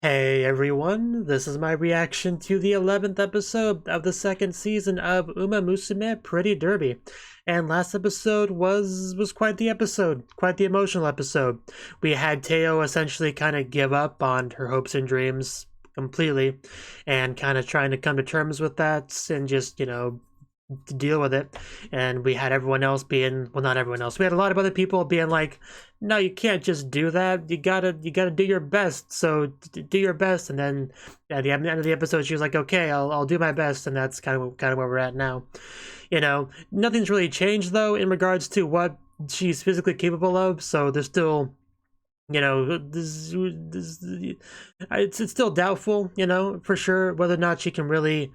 Hey everyone, this is my reaction to the 11th episode of the second season of Uma Musume Pretty Derby. And last episode was quite the episode, quite the emotional episode. We had Teo essentially kind of give up on her hopes and dreams completely and kind of trying to come to terms with that and just, to deal with it. And we had everyone else being, well, not everyone else, we had a lot of other people being like, no, you can't just do that, you gotta do your best, so do your best. And then at the end of the episode she was like, okay, I'll do my best. And that's kind of where we're at now. Nothing's really changed though in regards to what she's physically capable of, so there's still, it's still doubtful, for sure, whether or not she can really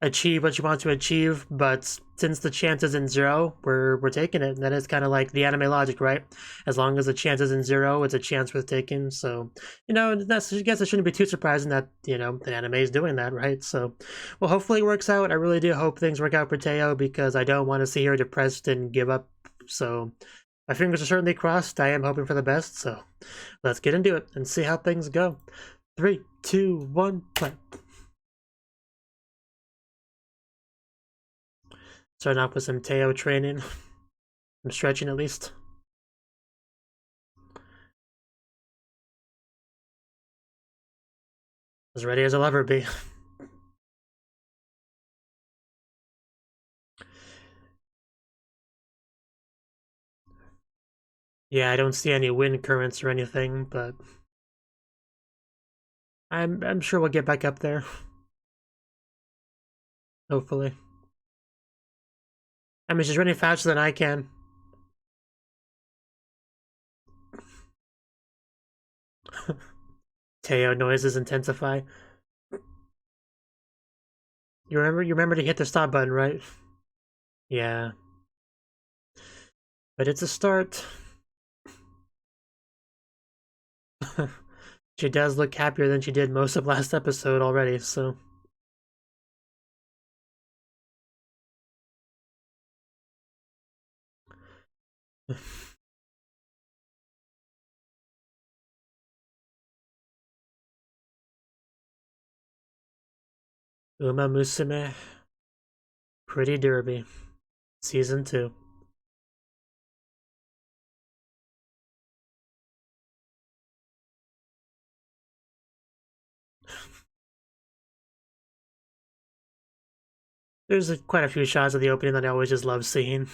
achieve what she wants to achieve. But since the chance is in zero, we're taking it. And that is kind of like the anime logic, right? As long as the chance is in zero, it's a chance worth taking. So, that's, I guess it shouldn't be too surprising that, the anime is doing that, right? So, well, hopefully it works out. I really do hope things work out for Teo, because I don't want to see her depressed and give up. So, my fingers are certainly crossed. I am hoping for the best. So, let's get into it and see how things go. 3, 2, 1, play. Starting off with some Teo training. I'm stretching at least. As ready as I'll ever be. Yeah, I don't see any wind currents or anything, but I'm sure we'll get back up there. Hopefully. I mean, she's running faster than I can. Teo noises intensify. You remember to hit the stop button, right? Yeah. But it's a start. She does look happier than she did most of last episode already, so. Uma Musume Pretty Derby Season 2. There's quite a few shots of the opening that I always just love seeing.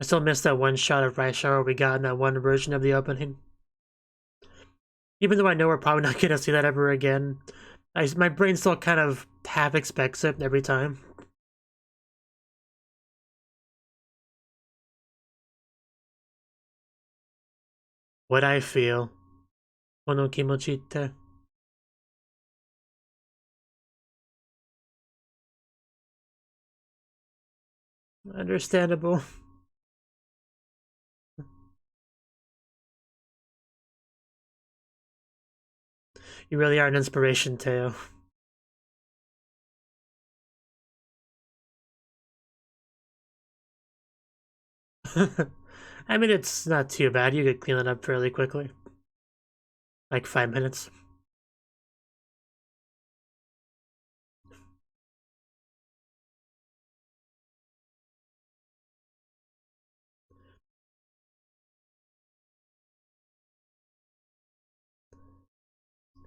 I still miss that one shot of Raishara we got in that one version of the opening. Even though I know we're probably not gonna see that ever again, my brain still kind of half expects it every time. What I feel. Kono kimochi te. Understandable. You really are an inspiration, Teo. I mean, it's not too bad. You could clean it up fairly quickly. Like 5 minutes.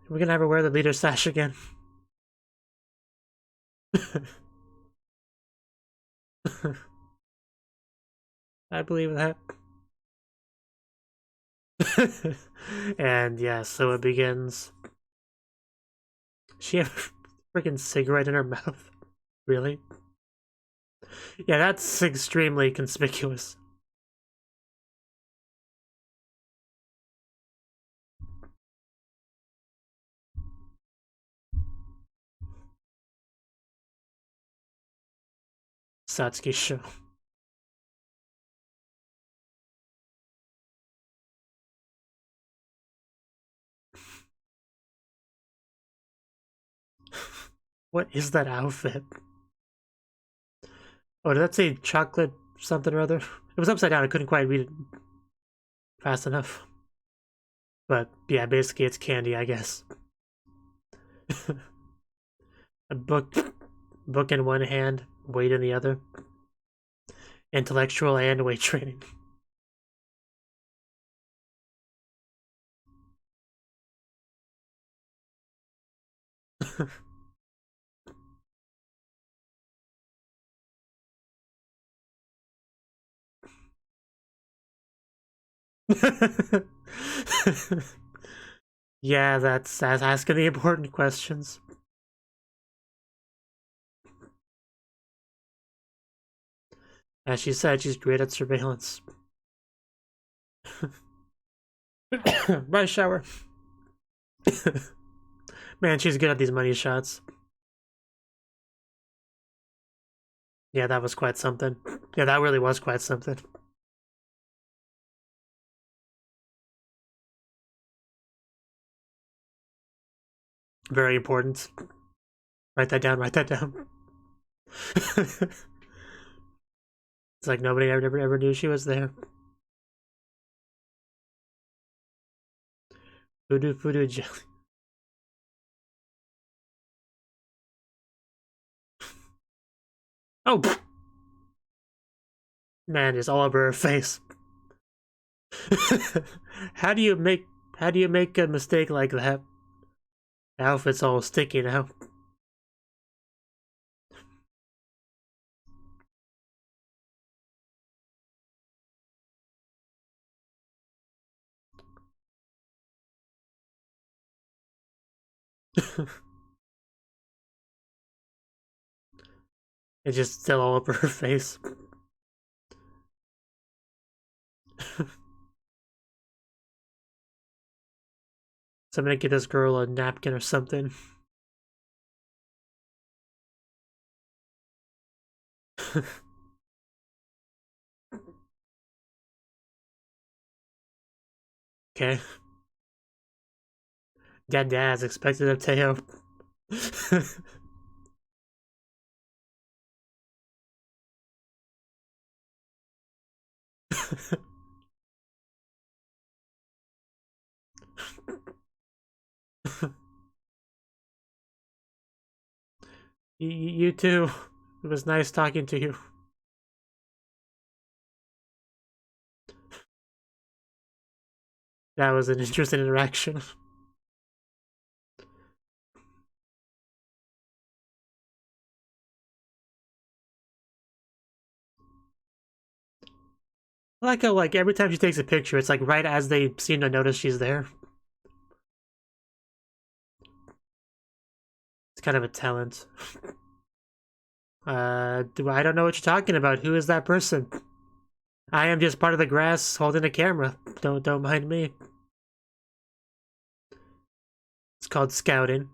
We're gonna have her wear the leader sash again. I believe that. And yeah, so it begins. She have a freaking cigarette in her mouth. Really? Yeah, that's extremely conspicuous. Satsuki show. What is that outfit? Oh, did that say chocolate something or other? It was upside down. I couldn't quite read it fast enough. But yeah, basically it's candy, I guess. A book in one hand, weight in the other. Intellectual and weight training. Yeah, that's asking the important questions. As she said, she's great at surveillance. Right shower. Man, she's good at these money shots. Yeah, that was quite something. Yeah, that really was quite something. Very important. Write that down, write that down. It's like nobody ever knew she was there. Voodoo jelly. Oh! Man, it's all over her face. How do you make a mistake like that? The outfit's all sticky now. It's just still all over her face. So I'm gonna get this girl a napkin or something. Okay. Dad's expected of Teo. You too. It was nice talking to you. That was an interesting interaction. I like how, like, every time she takes a picture, it's like right as they seem to notice she's there. It's kind of a talent. I don't know what you're talking about. Who is that person? I am just part of the grass holding a camera. Don't mind me. It's called scouting.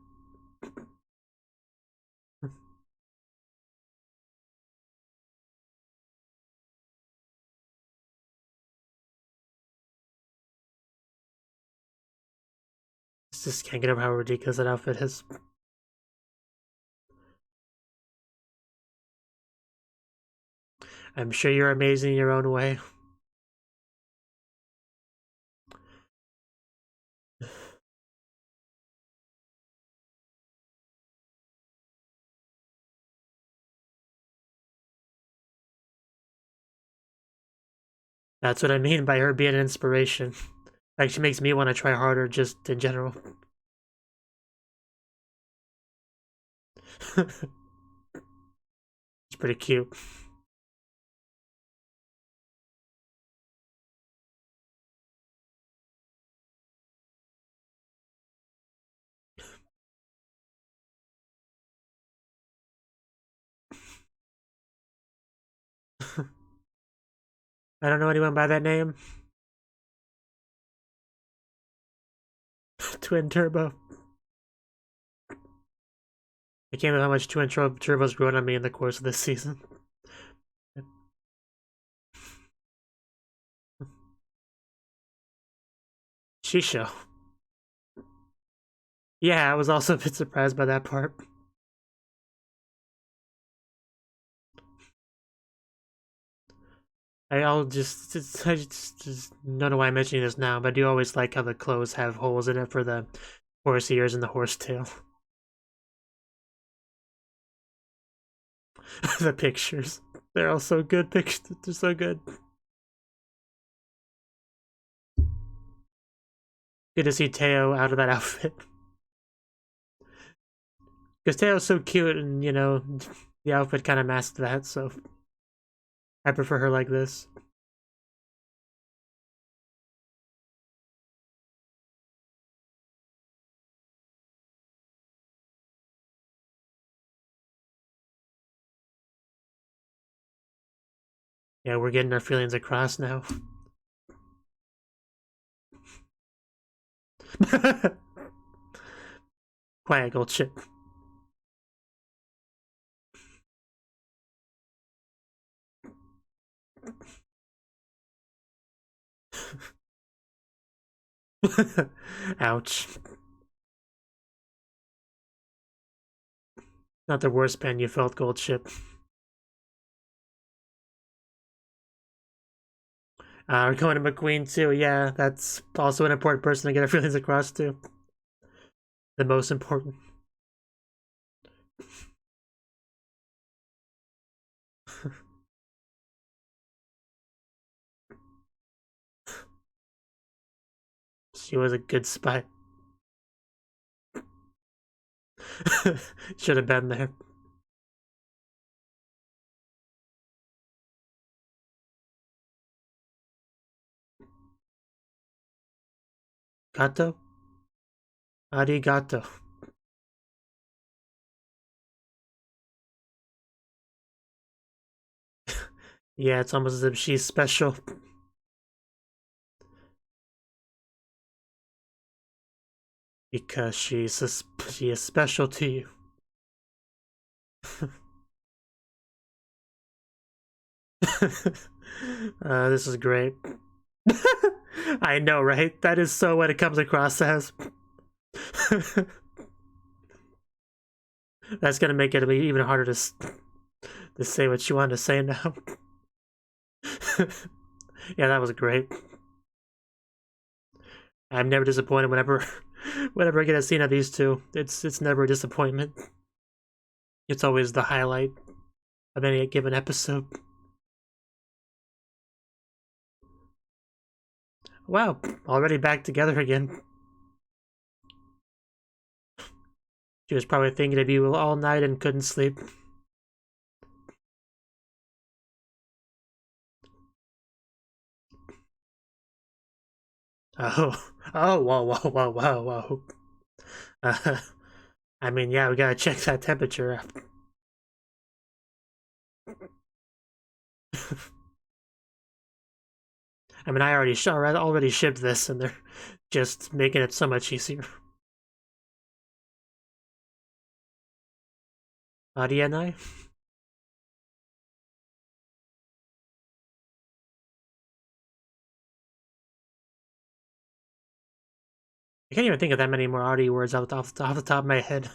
Just can't get over how ridiculous that outfit is. I'm sure you're amazing in your own way. That's what I mean by her being an inspiration. Like, she makes me want to try harder just in general. It's pretty cute. I don't know anyone by that name. Twin Turbo. I can't believe how much Twin Turbo's grown on me in the course of this season. Shisho. Yeah, I was also a bit surprised by that part. I just don't know why I'm mentioning this now, but I do always like how the clothes have holes in it for the horse ears and the horse tail. The pictures. They're all so good. Pictures. They're so good. Good to see Teo out of that outfit. Because Teo's so cute and, you know, the outfit kind of masked that, so I prefer her like this. Yeah, we're getting our feelings across now. Quiet, gold ship. Ouch. Not the worst pain you felt, gold ship. We're going to McQueen too. Yeah, that's also an important person to get our feelings across to. The most important. She was a good spy. Should have been there. Gato? Arigato. Yeah, it's almost as if she's special. Because she is special to you. This is great. I know, right? That is so what it comes across as. That's gonna make it even harder to say what you want to say now. Yeah, that was great. I'm never disappointed whenever I get a scene of these two. It's never a disappointment. It's always the highlight of any given episode. Wow, already back together again. She was probably thinking of you all night and couldn't sleep. Oh, whoa. I mean, yeah, we gotta check that temperature. I mean, I already shipped this, and they're just making it so much easier. Arianai? I can't even think of that many more Ari words off the top of my head.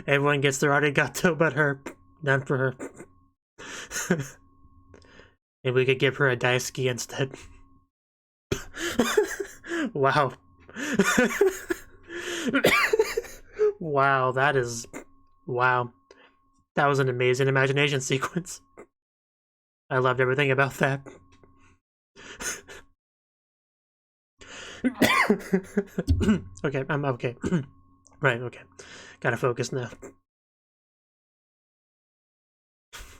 Everyone gets their arigato but her. None for her. Maybe we could give her a daisuki instead. Wow. Wow, that is... Wow. That was an amazing imagination sequence. I loved everything about that. Okay, I'm okay. Right, okay. Gotta focus now. Of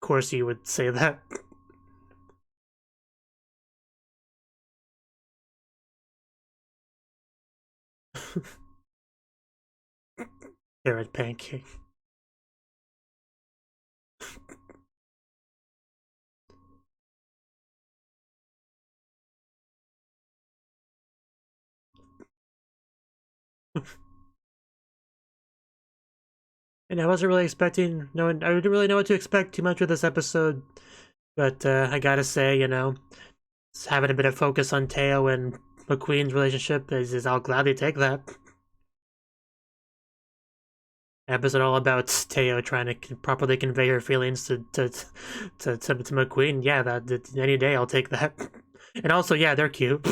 course you would say that. Carrot pancake. And I wasn't really expecting, I didn't really know what to expect too much with this episode, but I gotta say, having a bit of focus on Teo and McQueen's relationship is I'll gladly take that. Episode all about Teo trying to properly convey her feelings to McQueen. Yeah, that any day I'll take that. And also, yeah, they're cute.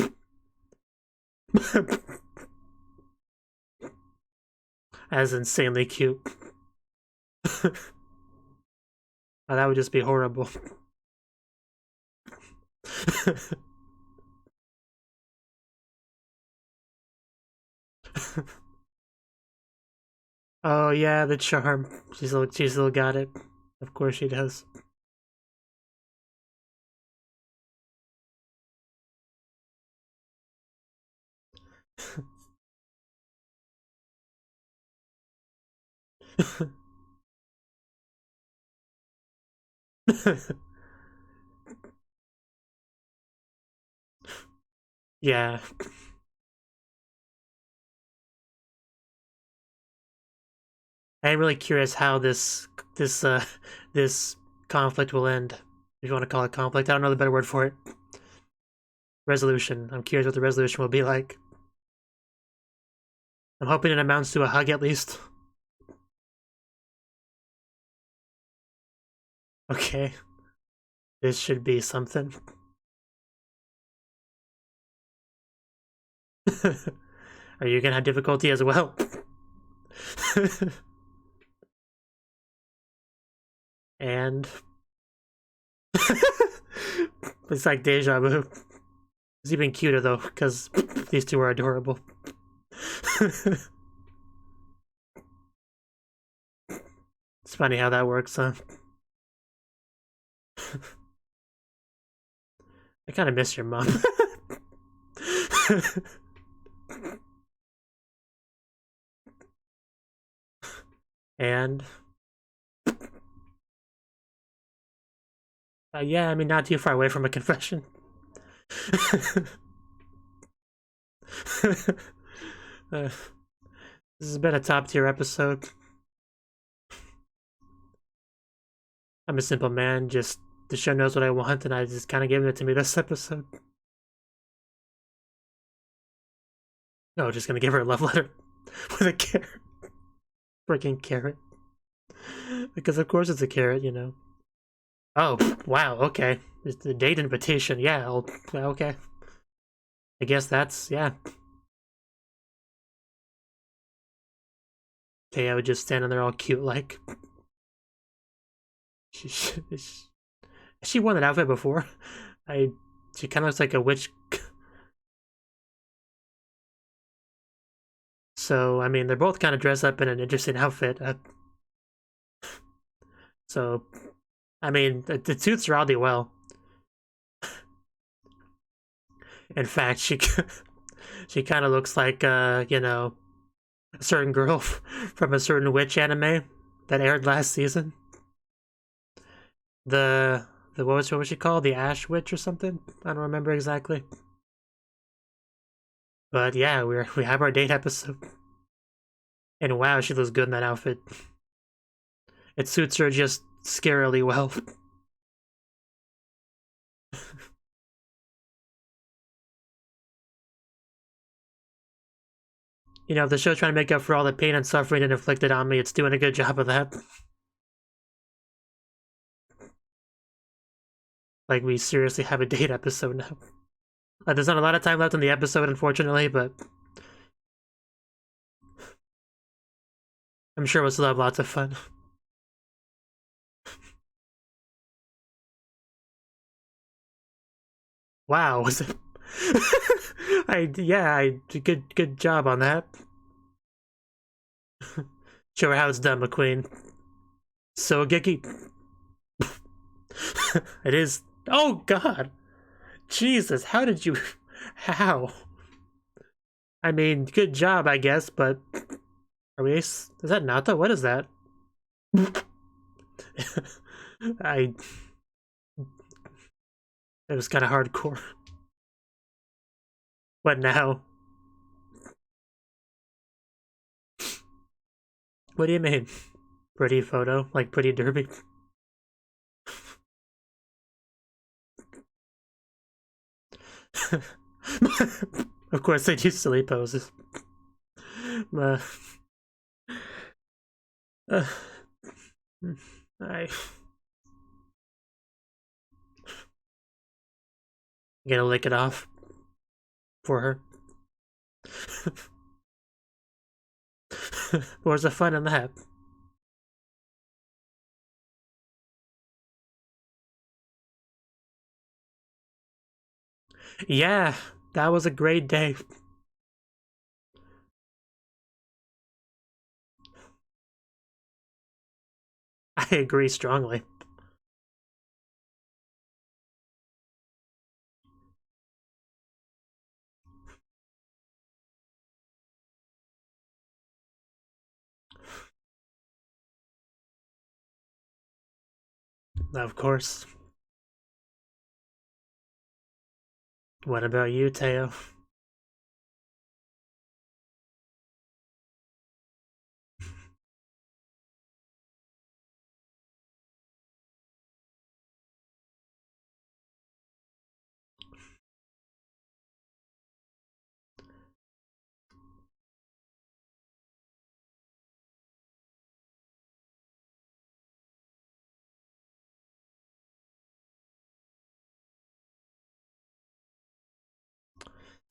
As insanely cute. Oh, that would just be horrible. Oh yeah, the charm. She's still got it. Of course she does. Yeah. I'm really curious how this this conflict will end. If you want to call it conflict, I don't know the better word for it. Resolution. I'm curious what the resolution will be like. I'm hoping it amounts to a hug at least. Okay. This should be something. Are you gonna have difficulty as well? And it's like deja vu. It's even cuter though, because these two are adorable. It's funny how that works, huh? I kind of miss your mom. And yeah, I mean, not too far away from a confession. This has been a top tier episode. I'm a simple man, just the show knows what I want, and I just kind of giving it to me this episode. No, just gonna give her a love letter with a carrot. Freaking carrot. Because of course it's a carrot, Oh, wow, okay. It's a date invitation, yeah, okay. I guess that's, yeah. Teo just standing there all cute like. She worn that outfit before. She kind of looks like a witch. So, I mean, they're both kind of dressed up in an interesting outfit. So, I mean, the suits are oddly well. In fact, she kind of looks like, a certain girl from a certain witch anime that aired last season. The what was she called? The Ash Witch or something? I don't remember exactly. But yeah, we have our date episode. And wow, she looks good in that outfit. It suits her just scarily well. If the show's trying to make up for all the pain and suffering it inflicted on me, it's doing a good job of that. Like, we seriously have a date episode now. There's not a lot of time left in the episode, unfortunately, but I'm sure we'll still have lots of fun. Wow, was it? Good job on that. Show her how it's done, McQueen. So geeky. It is. Oh God, Jesus! How did you? How? I mean, good job, I guess, but are we? Is that Nata? What is that? It was kind of hardcore. What now? What do you mean? Pretty photo? Like pretty derby? Of course they do silly poses. I gonna lick it off for her. Where's the fun in that? Yeah, that was a great day. I agree strongly. Of course. What about you, Teo?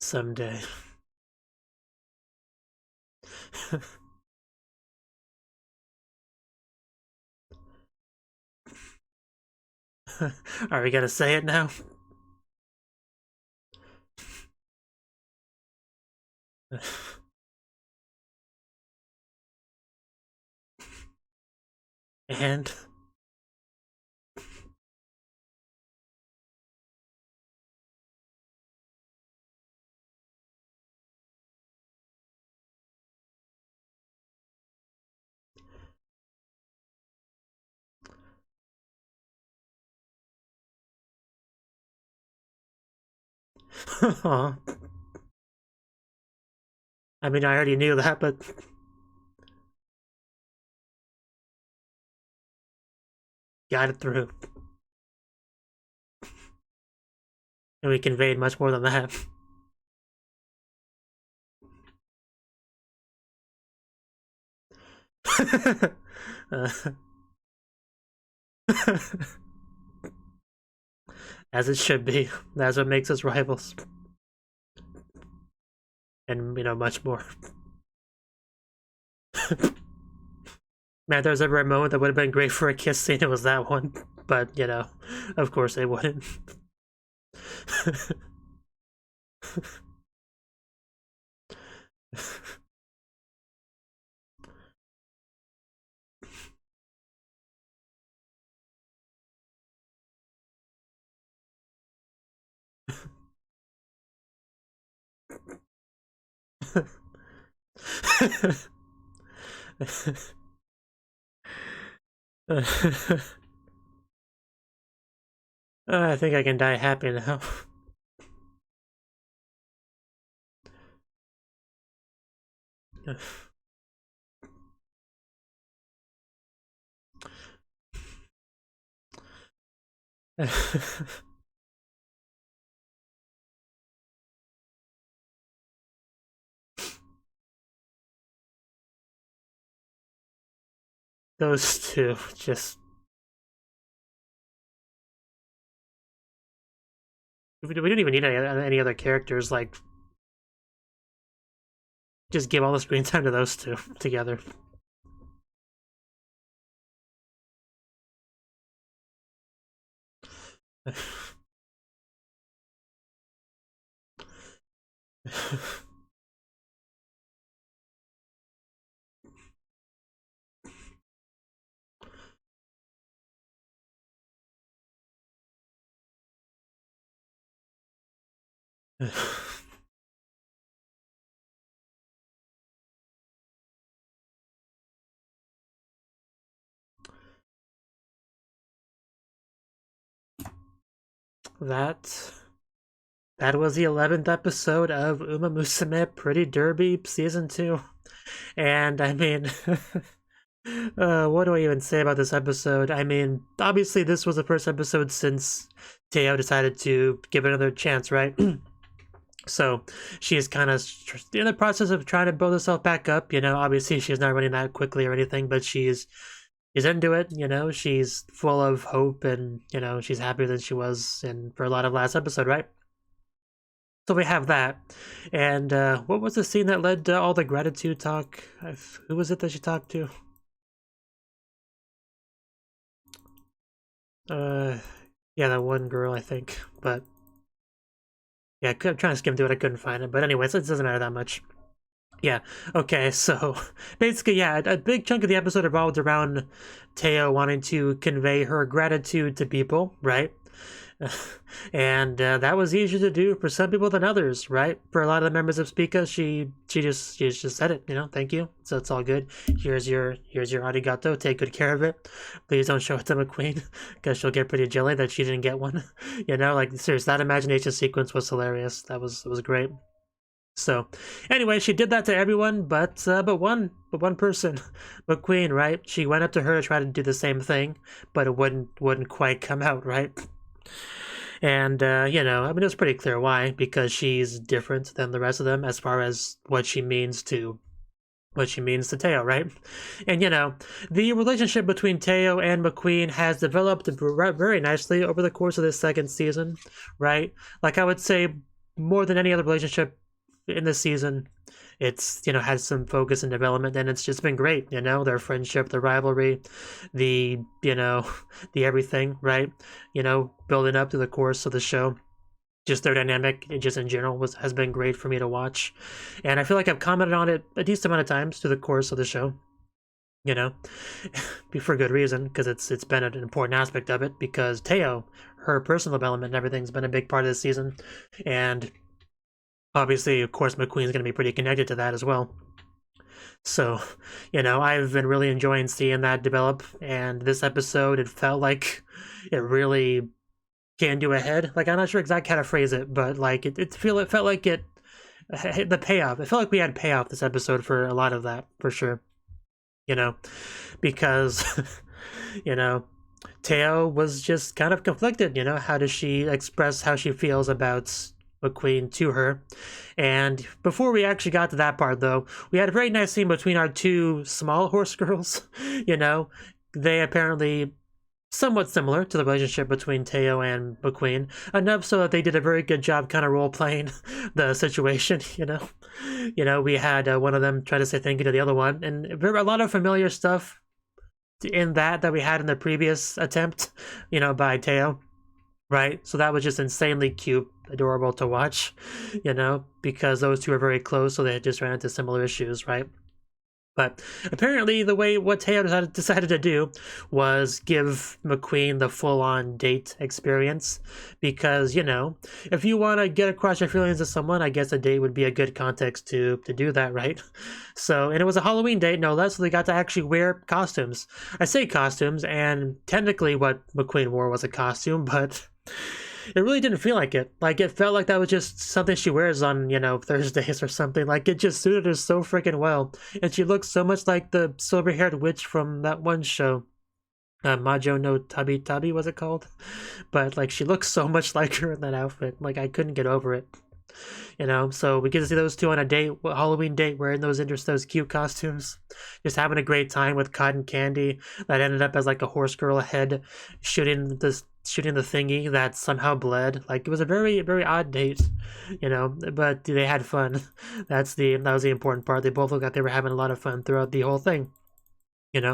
Someday. Are we gonna say it now? And I mean, I already knew that, but got it through. And we conveyed much more than that. As it should be. That's what makes us rivals. And, you know, much more. Man, if there's ever a moment that would have been great for a kiss scene, it was that one. But, you know, of course they wouldn't. I think I can die happy now. Those two just... We don't even need any other characters, like... Just give all the screen time to those two together. That was the 11th episode of Uma Musume Pretty Derby Season 2. And, I mean, What do I even say about this episode? I mean, obviously this was the first episode since Teo decided to give it another chance, right? So she is kind of in the process of trying to build herself back up. Obviously she's not running that quickly or anything, but she's into it. She's full of hope, and she's happier than she was for a lot of last episode, right? So we have that. And what was the scene that led to all the gratitude talk? Who was it that she talked to? Yeah, that one girl, I think. But yeah, I'm trying to skim through it. I couldn't find it. But anyways, it doesn't matter that much. Yeah, okay, so basically, yeah, a big chunk of the episode revolved around Teo wanting to convey her gratitude to people, right? And that was easier to do for some people than others, right? For a lot of the members of Spica, she just said it, thank you. So it's all good. Here's your arigato. Take good care of it. Please don't show it to McQueen, because she'll get pretty jelly that she didn't get one. Like seriously, that imagination sequence was hilarious. That was great. So anyway, she did that to everyone, but one person, McQueen, right? She went up to her to try to do the same thing, but it wouldn't quite come out, right? And I mean, it was pretty clear why, because she's different than the rest of them as far as what she means to Teo, right? And the relationship between Teo and McQueen has developed very nicely over the course of this second season, right? Like I would say, more than any other relationship in this season, it's had some focus and development, and it's just been great. Their friendship, the rivalry, the the everything, right? Building up to the course of the show. Just their dynamic, just in general, has been great for me to watch, and I feel like I've commented on it a decent amount of times through the course of the show. For good reason, because it's been an important aspect of it. Because Teo, her personal development and everything's been a big part of this season, and obviously, of course, McQueen's going to be pretty connected to that as well. So, I've been really enjoying seeing that develop, and this episode, it felt like it really came to a head. Like, I'm not sure exactly how to phrase it, but like it felt like the payoff. It felt like we had payoff this episode for a lot of that, for sure. Because Teo was just kind of conflicted. How does she express how she feels about McQueen to her? And before we actually got to that part, though, we had a very nice scene between our two small horse girls. They apparently somewhat similar to the relationship between Teo and McQueen, enough so that they did a very good job kind of role-playing the situation. We had one of them try to say thank you to the other one, and a lot of familiar stuff in that we had in the previous attempt, by Teo, right? So that was just insanely cute, adorable to watch, because those two are very close, so they just ran into similar issues, right? But apparently what Teo decided to do was give McQueen the full-on date experience, because, if you want to get across your feelings to someone, I guess a date would be a good context to do that, right? So, and it was a Halloween date, no less, so they got to actually wear costumes. I say costumes, and technically what McQueen wore was a costume, but it really didn't feel like it. Like, it felt like that was just something she wears on, Thursdays or something. Like, it just suited her so freaking well. And she looks so much like the silver-haired witch from that one show. Majo no Tabi Tabi, was it called? But, like, she looks so much like her in that outfit. Like, I couldn't get over it. So we get to see those two on a Halloween date, wearing those cute costumes, just having a great time with cotton candy that ended up as like a horse girl head shooting the thingy that somehow bled. Like, it was a very, very odd date, but they had fun. That was the important part. They both looked like they were having a lot of fun throughout the whole thing. And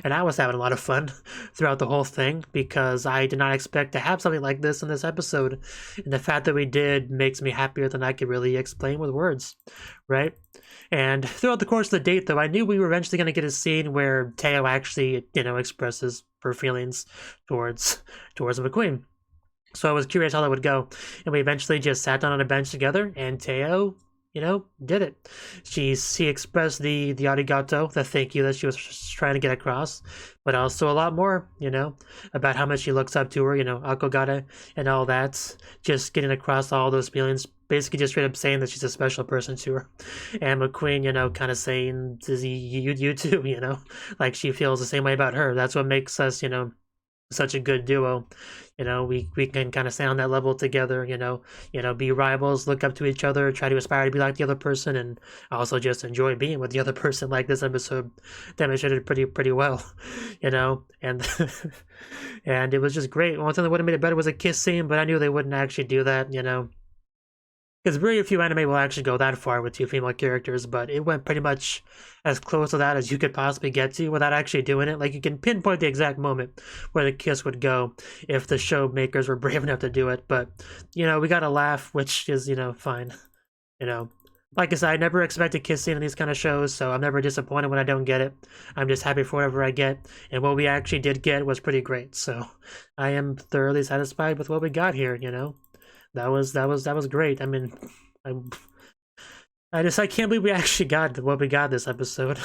I was having a lot of fun throughout the whole thing, because I did not expect to have something like this in this episode, and the fact that we did makes me happier than I could really explain with words, right? And throughout the course of the date, though, I knew we were eventually going to get a scene where Teo actually, expresses her feelings towards McQueen. So I was curious how that would go, and we eventually just sat down on a bench together, and Teo, did it. She expressed the arigato, the thank you that she was trying to get across, but also a lot more, about how much she looks up to her, akogare, and all that. Just getting across all those feelings basically just straight up saying that she's a special person to her. And McQueen, you know, kind of saying, you too, you know, like she feels the same way about her. That's what makes us, you know, such a good duo. You know, we can kind of stay on that level together, you know, be rivals, look up to each other, try to aspire to be like the other person, and also just enjoy being with the other person, like this episode demonstrated pretty well, you know. And and it was just great. One thing that would have made it better was a kiss scene, but I knew they wouldn't actually do that, you know, because very few anime will actually go that far with two female characters, but it went pretty much as close to that as you could possibly get to without actually doing it. Like, you can pinpoint the exact moment where the kiss would go if the show makers were brave enough to do it. But, you know, we got a laugh, which is, you know, fine. You know, like I said, I never expect a kiss scene in these kind of shows, so I'm never disappointed when I don't get it. I'm just happy for whatever I get, and what we actually did get was pretty great. So I am thoroughly satisfied with what we got here, you know. That was great. I mean, I can't believe we actually got what we got this episode.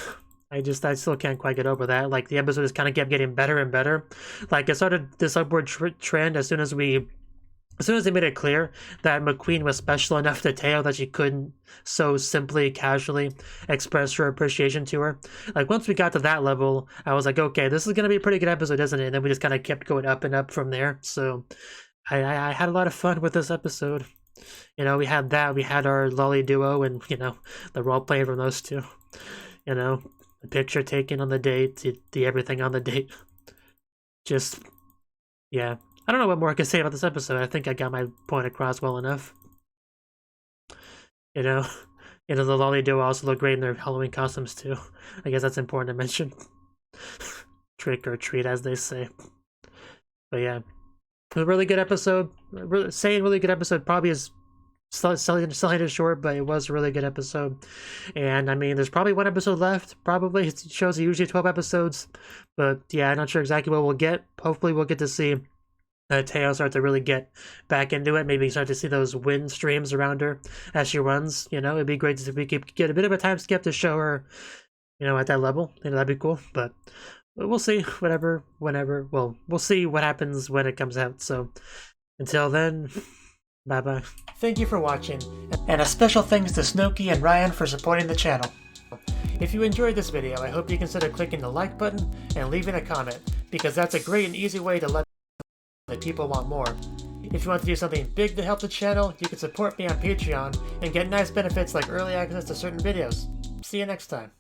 I still can't quite get over that. Like, the episode just kind of kept getting better and better. Like, it started this upward trend as soon as they made it clear that McQueen was special enough to Teo that she couldn't so simply, casually express her appreciation to her. Like, once we got to that level, I was like, okay, this is going to be a pretty good episode, isn't it? And then we just kind of kept going up and up from there. So I had a lot of fun with this episode. You know, we had our lolly duo, and, you know, the role playing from those two. You know, the picture taken on the date, the everything on the date. Just, yeah. I don't know what more I can say about this episode. I think I got my point across well enough. You know, the lolly duo also look great in their Halloween costumes too. I guess that's important to mention. Trick or treat, as they say. But yeah. A really good episode. Saying really good episode probably is selling it short, but it was a really good episode. And I mean, there's probably one episode left. Probably. It shows usually 12 episodes. But yeah, I'm not sure exactly what we'll get. Hopefully we'll get to see Teo start to really get back into it. Maybe start to see those wind streams around her as she runs. You know, it'd be great if we could get a bit of a time skip to show her, you know, at that level. You know, that'd be cool. But we'll see, whenever. Well, we'll see what happens when it comes out. So until then, bye-bye. Thank you for watching, and a special thanks to Cnouki and Ryan for supporting the channel. If you enjoyed this video, I hope you consider clicking the like button and leaving a comment, because that's a great and easy way to let people want more. If you want to do something big to help the channel, you can support me on Patreon and get nice benefits like early access to certain videos. See you next time.